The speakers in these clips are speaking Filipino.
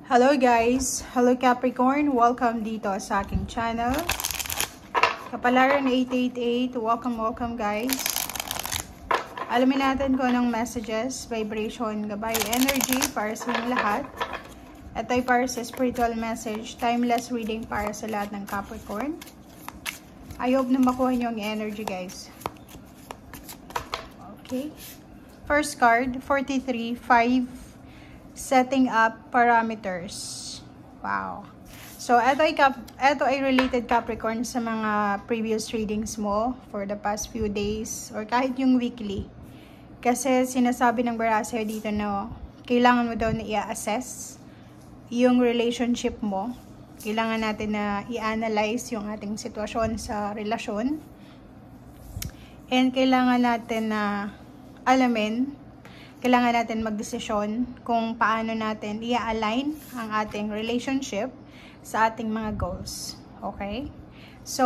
Hello guys! Hello Capricorn! Welcome dito sa aking channel. Kapalaran 888, welcome guys. Alamin natin kung anong messages, vibration, gabay, energy para sa inyong lahat. Ito ay para sa spiritual message, timeless reading para sa lahat ng Capricorn. I hope na makuha nyo ang energy guys. Okay. First card, 43, 5. Setting up parameters. Wow. So, ito ay related Capricorn sa mga previous readings mo for the past few days or kahit yung weekly. Kasi sinasabi ng Barasa dito na kailangan mo daw na i-assess yung relationship mo. Kailangan natin na i-analyze yung ating sitwasyon sa relasyon. And kailangan natin na alamin, kailangan natin magdesisyon kung paano natin i-align ang ating relationship sa ating mga goals. Okay? So,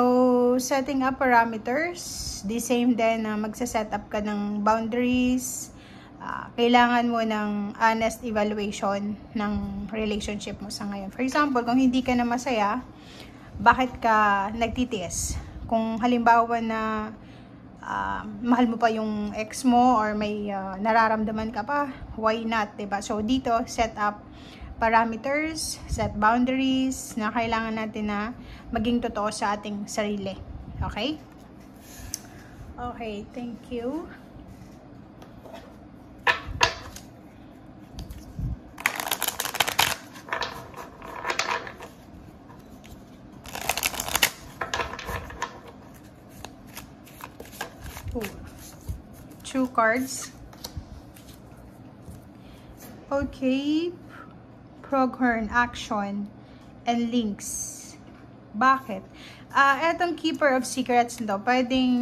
setting up parameters, the same din na magsa-set up ka ng boundaries. Kailangan mo ng honest evaluation ng relationship mo sa ngayon. For example, kung hindi ka na masaya, bakit ka nagtitiis? Kung halimbawa na mahal mo pa yung ex mo or may nararamdaman ka pa, why not, diba? So dito, set up parameters, set boundaries na kailangan natin na maging totoo sa ating sarili. Okay? Okay, thank you. Two cards. Okay. Proghorn, action, and links. Bakit? Etong Keeper of Secrets nito, pwedeng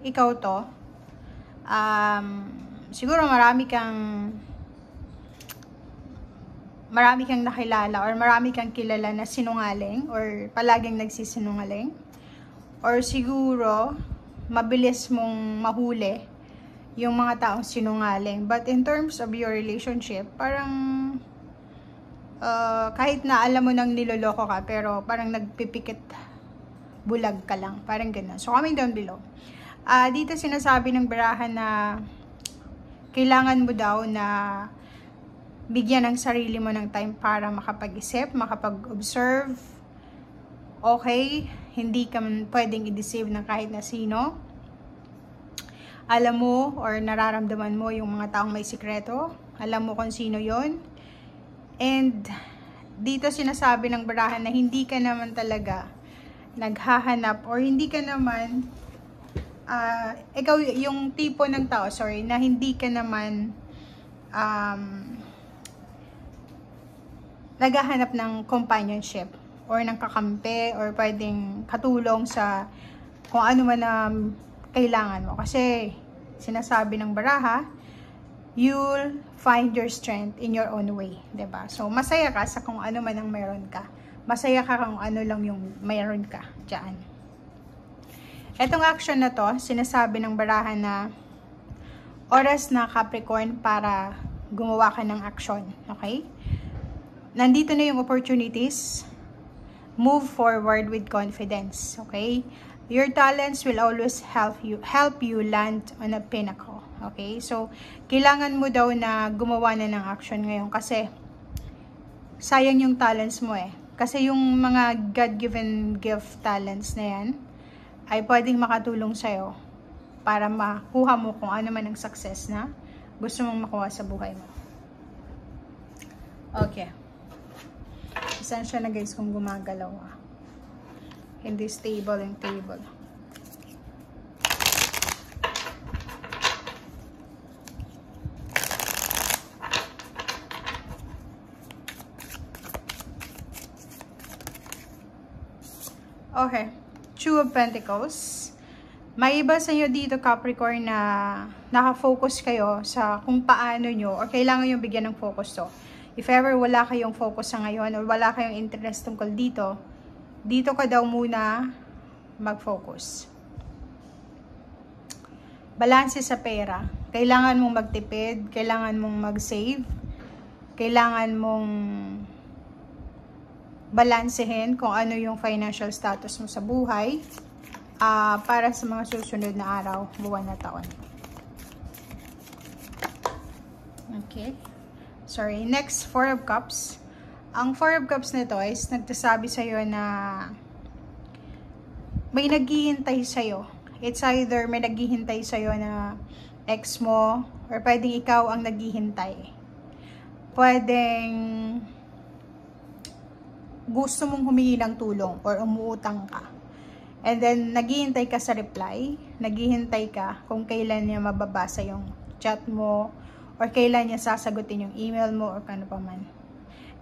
ikaw to. Siguro marami kang nakilala or marami kang kilala na sinungaling or palaging nagsisinungaling. Or siguro mabilis mong mahuli yung mga taong sinungaling. But in terms of your relationship, parang kahit na alam mo nang niloloko ka, pero parang nagpipikit bulag ka lang. Parang ganun. So, comment down below. Dito sinasabi ng barahan na kailangan mo daw na bigyan ng sarili mo ng time para makapag-isip, makapag-observe. Okay? Hindi ka pwedeng i-deceive ng kahit na sino. Alam mo or nararamdaman mo yung mga taong may sikreto. Alam mo kung sino yon. And dito sinasabi ng barahan na hindi ka naman talaga naghahanap or hindi ka naman ikaw yung tipo ng tao, na hindi ka naman naghahanap ng companionship or ng kakampi or pwedeng katulong sa kung ano man na kailangan mo. Kasi sinasabi ng baraha, you'll find your strength in your own way, 'di ba? So masaya ka sa kung ano man ang meron ka. Masaya ka kung ano lang yung meron ka diyan. Etong action na to, sinasabi ng baraha na oras na Capricorn para gumawa ka ng action, okay? Nandito na yung opportunities. Move forward with confidence, okay? Your talents will always help you land on a pinnacle. Okay? So, kailangan mo daw na gumawa na ng action ngayon kasi sayang yung talents mo eh. Kasi yung mga God-given gift talents na yan ay pwedeng makatulong sa'yo para makuha mo kung ano man ang success na gusto mong makuha sa buhay mo. Okay. Pasensya na guys kung gumagalaw ah. Hindi stable yung table. Okay. Two of Pentacles. May iba sa inyo dito, Capricorn, na nakafocus kayo sa kung paano nyo or kailangan nyo bigyan ng focus to. If ever wala kayong focus sa ngayon or wala kayong interest tungkol dito ka daw muna mag-focus. Balanse sa pera. Kailangan mong magtipid, kailangan mong mag-save, kailangan mong balansehin kung ano yung financial status mo sa buhay para sa mga susunod na araw, buwan na taon. Okay. Sorry. Next, Four of Cups. Ang Four of Cups nito is nagsasabi sa'yo na may naghihintay sa'yo. It's either may naghihintay sa'yo na ex mo, or pwedeng ikaw ang naghihintay. Pwedeng gusto mong humingi ng tulong or umuutang ka. And then, naghihintay ka sa reply. Naghihintay ka kung kailan niya mababasa yung chat mo or kailan niya sasagutin yung email mo or kano pa man.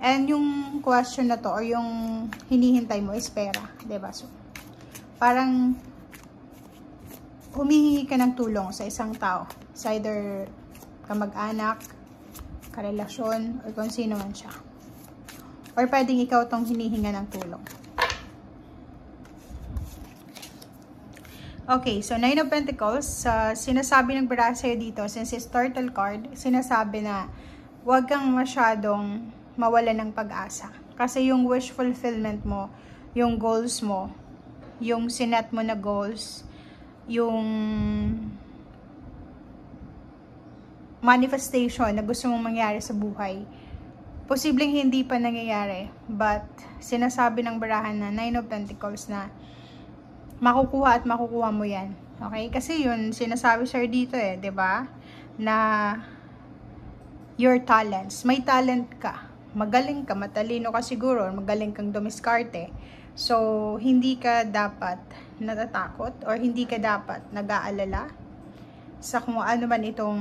And yung question na to or yung hinihintay mo is pera. Diba? So, parang humihingi ka ng tulong sa isang tao. It's either kamag-anak, karelasyon, or kung sino man siya. Or pwedeng ikaw tong hinihinga ng tulong. Okay, so Nine of Pentacles, sinasabi ng baraha sa'yo dito, since it's turtle card, sinasabi na huwag kang masyadong mawala ng pag-asa. Kasi yung wish fulfillment mo, yung goals mo, yung sinet mo na goals, yung manifestation na gusto mong mangyari sa buhay, posibleng hindi pa nangyayari, but sinasabi ng barahan na Nine of Pentacles na makukuha at makukuha mo yan. Okay? Kasi yun, sinasabi sir dito eh, 'di ba? Na your talents, may talent ka. Magaling ka, matalino ka siguro, magaling kang dumiskarte. So, hindi ka dapat natatakot or hindi ka dapat nag-aalala sa kung ano man itong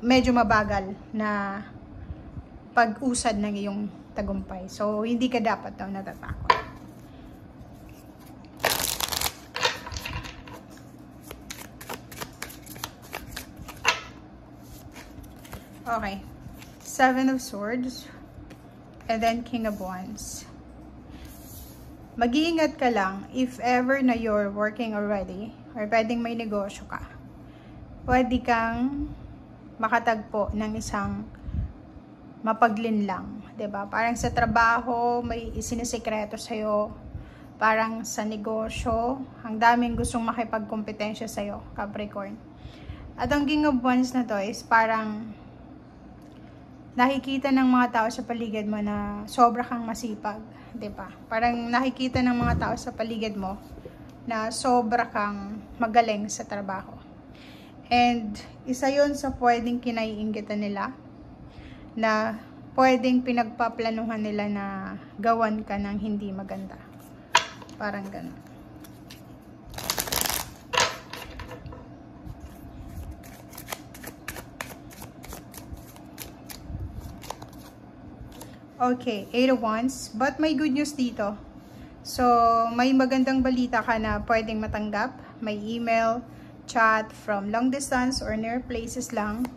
medyo mabagal na pag-usad ng iyong tagumpay. So, hindi ka dapat daw natatakot. Okay. Seven of Swords. And then King of Wands. Mag-iingat ka lang if ever na you're working already or pwedeng may negosyo ka. Pwede kang makatagpo ng isang mapaglinlang, 'di ba? Parang sa trabaho may isinisikreto sa'yo, parang sa negosyo, ang daming gustong makipagkompetensya sa'yo, Capricorn. At ang King of Wands na to is parang nakikita ng mga tao sa paligid mo na sobra kang masipag, 'di ba? Parang nakikita ng mga tao sa paligid mo na sobra kang magaling sa trabaho. And isa yon sa pwedeng kinaiinggitan nila, na pwedeng pinagpaplanuhan nila na gawan ka ng hindi maganda. Parang ganun. Okay, 8 of Wands. But may good news dito. So, may magandang balita ka na pwedeng matanggap. May email, chat from long distance or near places lang.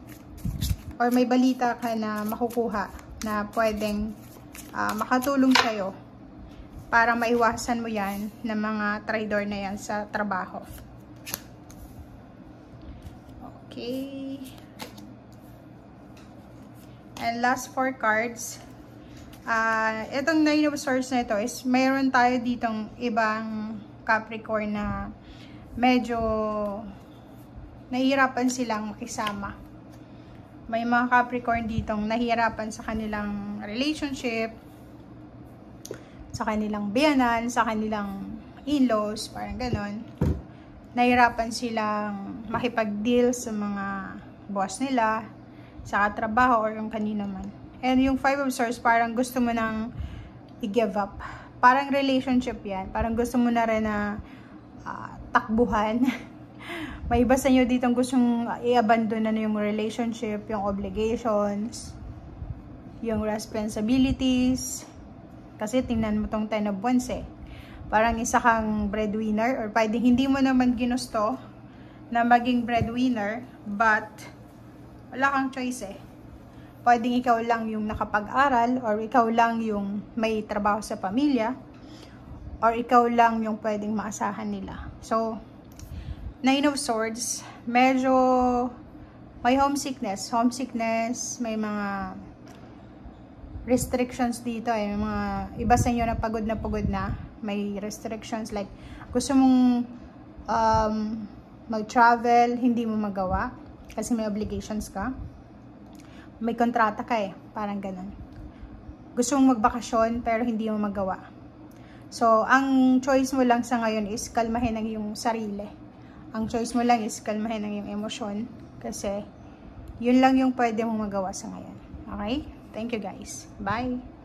Or may balita ka na makukuha na pwedeng makatulong sa'yo para maiwasan mo yan ng mga traidor na yan sa trabaho. Okay. And last 4 cards. Itong Nine of Swords na ito is mayroon tayo ditong ibang Capricorn na medyo nahihirapan silang makisama. May mga Capricorn ditong nahihirapan sa kanilang relationship, sa kanilang biyanan, sa kanilang in-laws, parang ganon. Nahihirapan silang makipag-deal sa mga boss nila, sa katrabaho or yung kanina man. And yung Five of Swords, parang gusto mo nang i-give up. Parang relationship yan. Parang gusto mo na rin na takbuhan. May iba sa inyo ditong gustong i-abandon na yung relationship, yung obligations, yung responsibilities. Kasi tingnan mo tong 10 of Wands eh. Parang isa kang breadwinner or pwedeng hindi mo naman ginusto na maging breadwinner, but wala kang choice eh. Pwedeng ikaw lang yung nakapag-aral or ikaw lang yung may trabaho sa pamilya or ikaw lang yung pwedeng maasahan nila. So, Nine of Swords, medyo may homesickness, may mga restrictions dito eh. May mga iba sa inyo na pagod na. May restrictions like gusto mong mag-travel, hindi mo magawa kasi may obligations ka. May kontrata ka eh, parang ganun. Gusto mong magbakasyon pero hindi mo magawa. So, ang choice mo lang sa ngayon is kalmahin ang iyong sarili. Ang choice mo lang is kalmahin ang iyong emosyon kasi yun lang yung pwede mong magawa sa ngayon. Okay? Thank you guys. Bye!